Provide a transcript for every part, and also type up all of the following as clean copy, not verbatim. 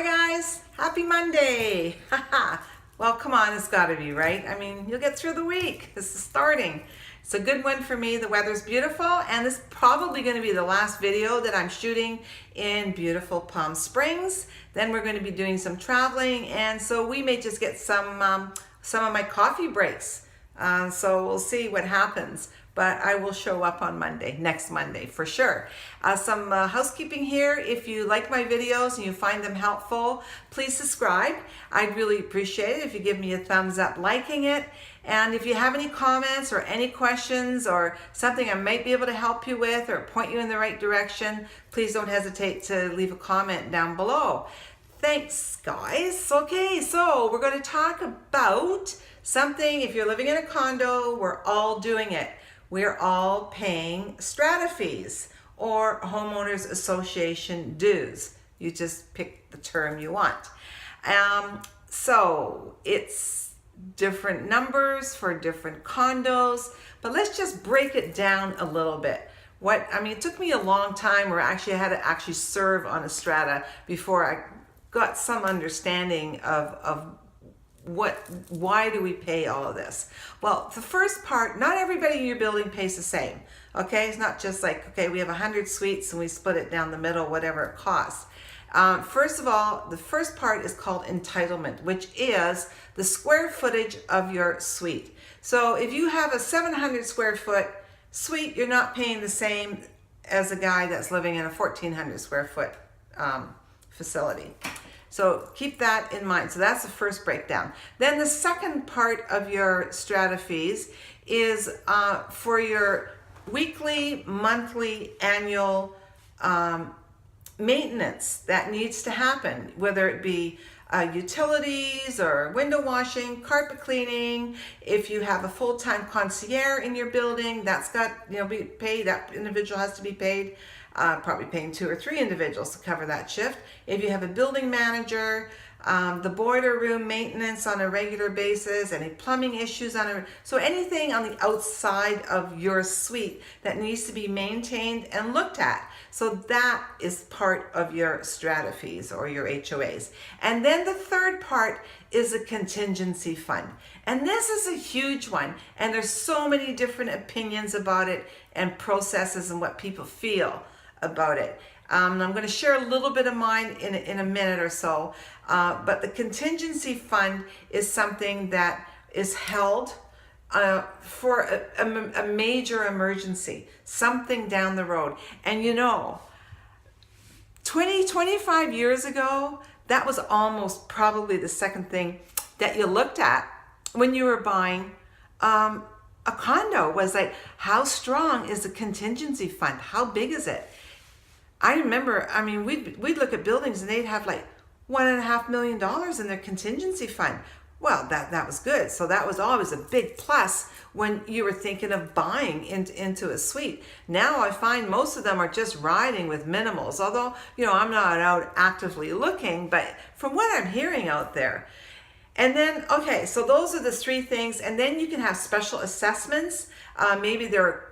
Hi guys, happy Monday. Well, come on, it's gotta be, right? I mean, you'll get through the week. This is starting. It's a good one for me. The weather's beautiful, and this is probably gonna be the last video that I'm shooting in beautiful Palm Springs. Then we're gonna be doing some traveling, and so we may just get some of my coffee breaks. So we'll see what happens. But I will show up on Monday, next Monday for sure. Some housekeeping here. If you like my videos and you find them helpful, please subscribe. I'd really appreciate it if you give me a thumbs up liking it. And if you have any comments or any questions or something I might be able to help you with or point you in the right direction, please don't hesitate to leave a comment down below. Thanks, guys. Okay, so we're going to talk about something. If you're living in a condo, we're all doing it. We're all paying strata fees or homeowners association dues. You just pick the term you want. So it's different numbers for different condos, but let's just break it down a little bit. It took me a long time where I had to serve on a strata before I got some understanding of why do we pay all of this? Well, the first part, not everybody in your building pays the same. Okay, it's not just like, okay, we have 100 suites and we split it down the middle, whatever it costs. First of all, the first part is called entitlement, which is the square footage of your suite. So if you have a 700 square foot suite, you're not paying the same as a guy that's living in a 1,400 square foot facility. So keep that in mind. So that's the first breakdown. Then the second part of your strata fees is for your weekly, monthly, annual maintenance that needs to happen, whether it be utilities or window washing, carpet cleaning. If you have a full-time concierge in your building, that's got be paid. That individual has to be paid. Probably paying 2 or 3 individuals to cover that shift. If you have a building manager, the boiler room maintenance on a regular basis, any plumbing issues so anything on the outside of your suite that needs to be maintained and looked at. So that is part of your strata fees or your HOAs. And then the third part is a contingency fund. And this is a huge one. And there's so many different opinions about it and processes and what people feel about it. I'm going to share a little bit of mine in a minute or so, but the contingency fund is something that is held for a major emergency, something down the road. And 25 years ago, that was almost probably the second thing that you looked at when you were buying a condo, was like, how strong is the contingency fund? How big is it? I remember, we'd look at buildings and they'd have like $1.5 million in their contingency fund. Well, that was good. So that was always a big plus when you were thinking of buying into a suite. Now I find most of them are just riding with minimals, although, I'm not out actively looking, but from what I'm hearing out there. And then, okay, so those are the 3 things. And then you can have special assessments. Maybe there's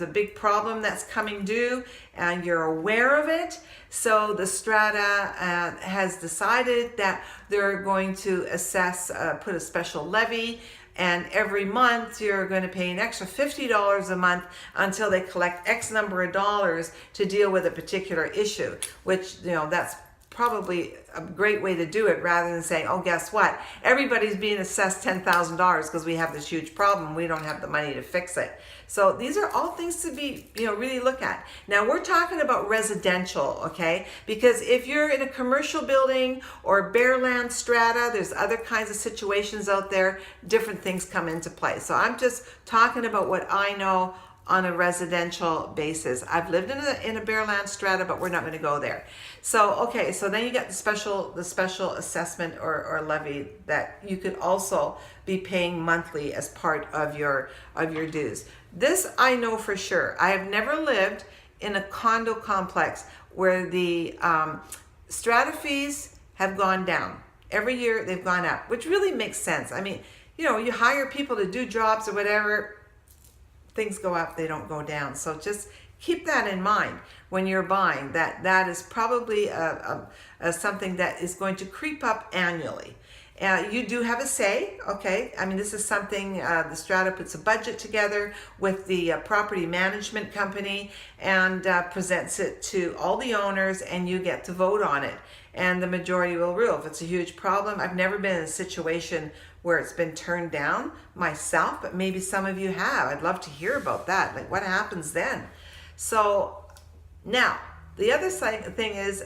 a big problem that's coming due and you're aware of it. So the strata has decided that they're going to assess, put a special levy, and every month you're going to pay an extra $50 a month until they collect X number of dollars to deal with a particular issue, which, that's probably a great way to do it, rather than saying, oh, guess what? Everybody's being assessed $10,000 because we have this huge problem. We don't have the money to fix it. So these are all things to be, really look at. Now we're talking about residential, okay? Because if you're in a commercial building or bare land strata, there's other kinds of situations out there, different things come into play. So I'm just talking about what I know on a residential basis. I've lived in a bare land strata, but we're not going to go there. So, okay, so then you get the special assessment or levy that you could also be paying monthly as part of your dues. This I know for sure. I have never lived in a condo complex where the strata fees have gone down. Every year they've gone up, which really makes sense. You hire people to do jobs or whatever, things go up, they don't go down. So just keep that in mind when you're buying. That is probably something that is going to creep up annually. You do have a say, okay? I mean, this is something, the Strata puts a budget together with the property management company and presents it to all the owners, and you get to vote on it. And the majority will rule. If it's a huge problem, I've never been in a situation where it's been turned down myself, but maybe some of you have. I'd love to hear about that. Like, what happens then? So now, the other thing is,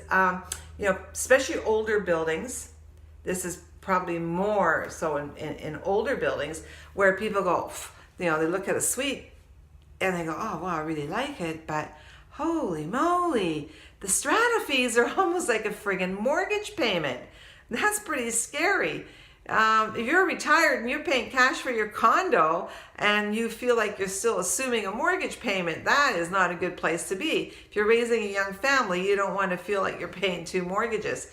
especially older buildings, this is probably more so in older buildings where people go, they look at a suite and they go, oh, well, I really like it, but holy moly, the strata fees are almost like a friggin' mortgage payment. That's pretty scary. If you're retired and you're paying cash for your condo and you feel like you're still assuming a mortgage payment, that is not a good place to be. If you're raising a young family, you don't want to feel like you're paying two mortgages.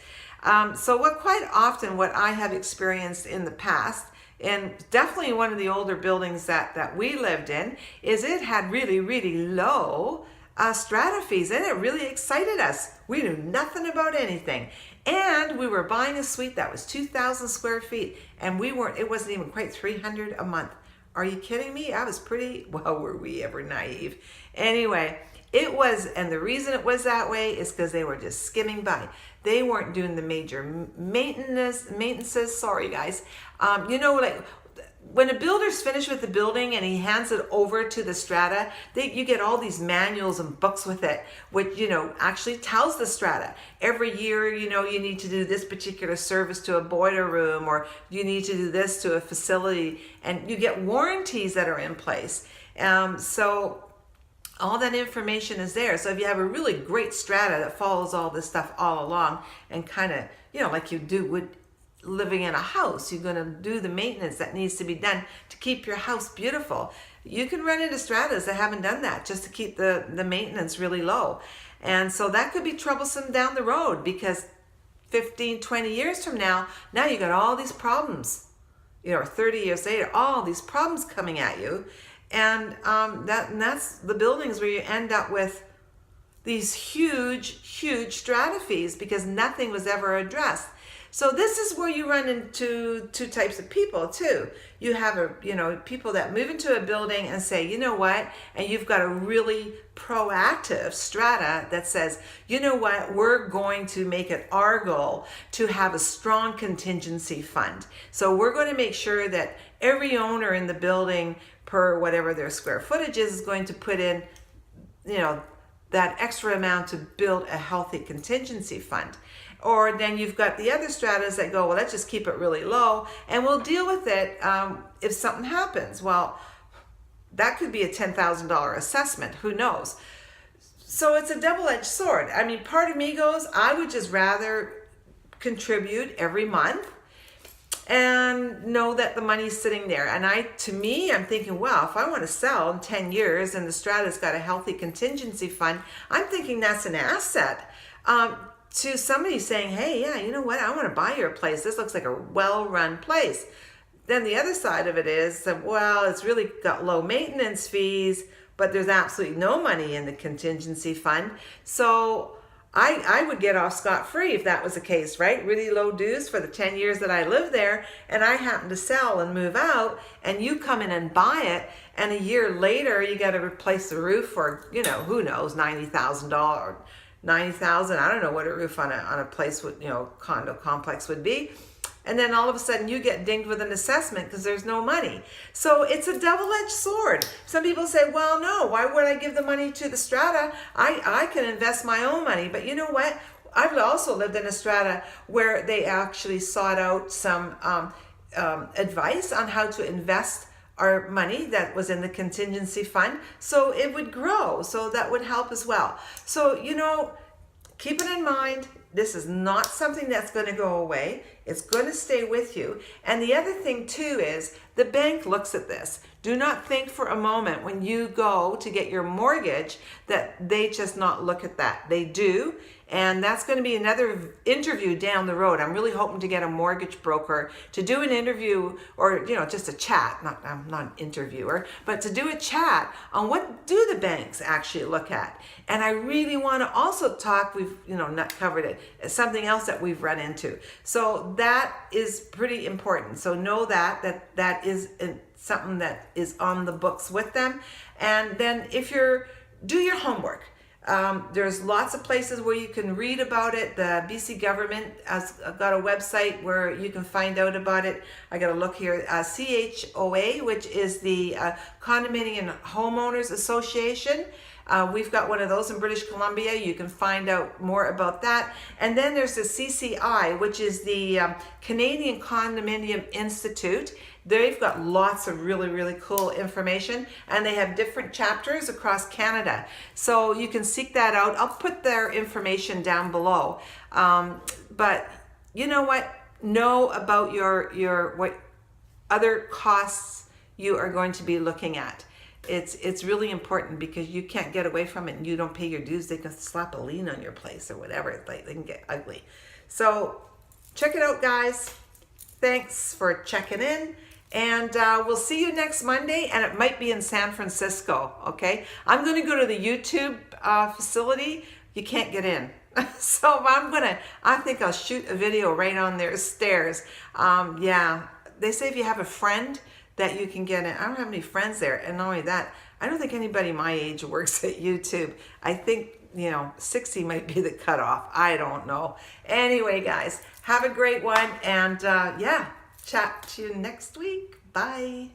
So quite often what I have experienced in the past, and definitely one of the older buildings that we lived in, is it had really, really low strata fees, and it really excited us. We knew nothing about anything. And we were buying a suite that was 2,000 square feet, and it wasn't even quite 300 a month. Are you kidding me? I was were we ever naive? Anyway, it was, and the reason it was that way is because they were just skimming by. They weren't doing the major maintenances. Sorry, guys. Like when a builder's finished with the building and he hands it over to the strata, you get all these manuals and books with it, which, actually tells the strata every year, you need to do this particular service to a boiler room, or you need to do this to a facility, and you get warranties that are in place. So all that information is there. So if you have a really great strata that follows all this stuff all along and kind of, like you do with living in a house, you're going to do the maintenance that needs to be done to keep your house beautiful. You can run into stratas that haven't done that just to keep the maintenance really low. And so that could be troublesome down the road, because 15, 20 years from now you got all these problems, 30 years later, all these problems coming at you. And that's the buildings where you end up with these huge, huge strata fees because nothing was ever addressed. So this is where you run into two types of people too. You have people that move into a building and say, you know what, and you've got a really proactive strata that says, you know what, we're going to make it our goal to have a strong contingency fund. So we're going to make sure that every owner in the building, per whatever their square footage is going to put in, that extra amount to build a healthy contingency fund. Or then you've got the other stratas that go, well, let's just keep it really low and we'll deal with it if something happens. Well, that could be a $10,000 assessment. Who knows? So it's a double-edged sword. I mean, part of me goes, I would just rather contribute every month and know that the money's sitting there. And I'm thinking, well, if I want to sell in 10 years and the strata's got a healthy contingency fund, I'm thinking that's an asset. To somebody saying, hey, yeah, you know what, I want to buy your place. This looks like a well-run place. Then the other side of it is that, well, it's really got low maintenance fees, but there's absolutely no money in the contingency fund. So I would get off scot-free if that was the case, right? Really low dues for the 10 years that I lived there, and I happen to sell and move out, and you come in and buy it, and a year later you got to replace the roof for, who knows, $90,000. 90,000, I don't know what a roof on a place with, condo complex would be. And then all of a sudden you get dinged with an assessment because there's no money. So it's a double-edged sword. Some people say, well, no, why would I give the money to the strata? I can invest my own money. But you know what? I've also lived in a strata where they actually sought out some advice on how to invest our money that was in the contingency fund so it would grow. So that would help as well. So, keep it in mind, this is not something that's going to go away. It's going to stay with you. And the other thing too is the bank looks at this. Do not think for a moment when you go to get your mortgage that they just not look at that. They do. And that's going to be another interview down the road. I'm really hoping to get a mortgage broker to do an interview, or just a chat. I'm not an interviewer, but to do a chat on what do the banks actually look at. And I really want to also talk. We've not covered it. It's something else that we've run into. So that is pretty important. So know that is something that is on the books with them. And then do your homework. There's lots of places where you can read about it. The BC government has got a website where you can find out about it. I got to look here. CHOA, which is the Condominium Homeowners Association. We've got one of those in British Columbia. You can find out more about that. And then there's the CCI, which is the Canadian Condominium Institute. They've got lots of really, really cool information, and they have different chapters across Canada. So you can seek that out. I'll put their information down below. But you know what? Know about your what other costs you are going to be looking at. It's really important, because you can't get away from it, and you don't pay your dues. They can slap a lien on your place or whatever. It's like they can get ugly. So check it out, guys. Thanks for checking in. And we'll see you next Monday, and it might be in San Francisco, okay? I'm going to go to the YouTube facility. You can't get in. So I think I'll shoot a video right on their stairs. Yeah, they say if you have a friend that you can get in. I don't have any friends there. And not only that, I don't think anybody my age works at YouTube. I think, 60 might be the cutoff. I don't know. Anyway, guys, have a great one. And yeah. Chat to you next week. Bye.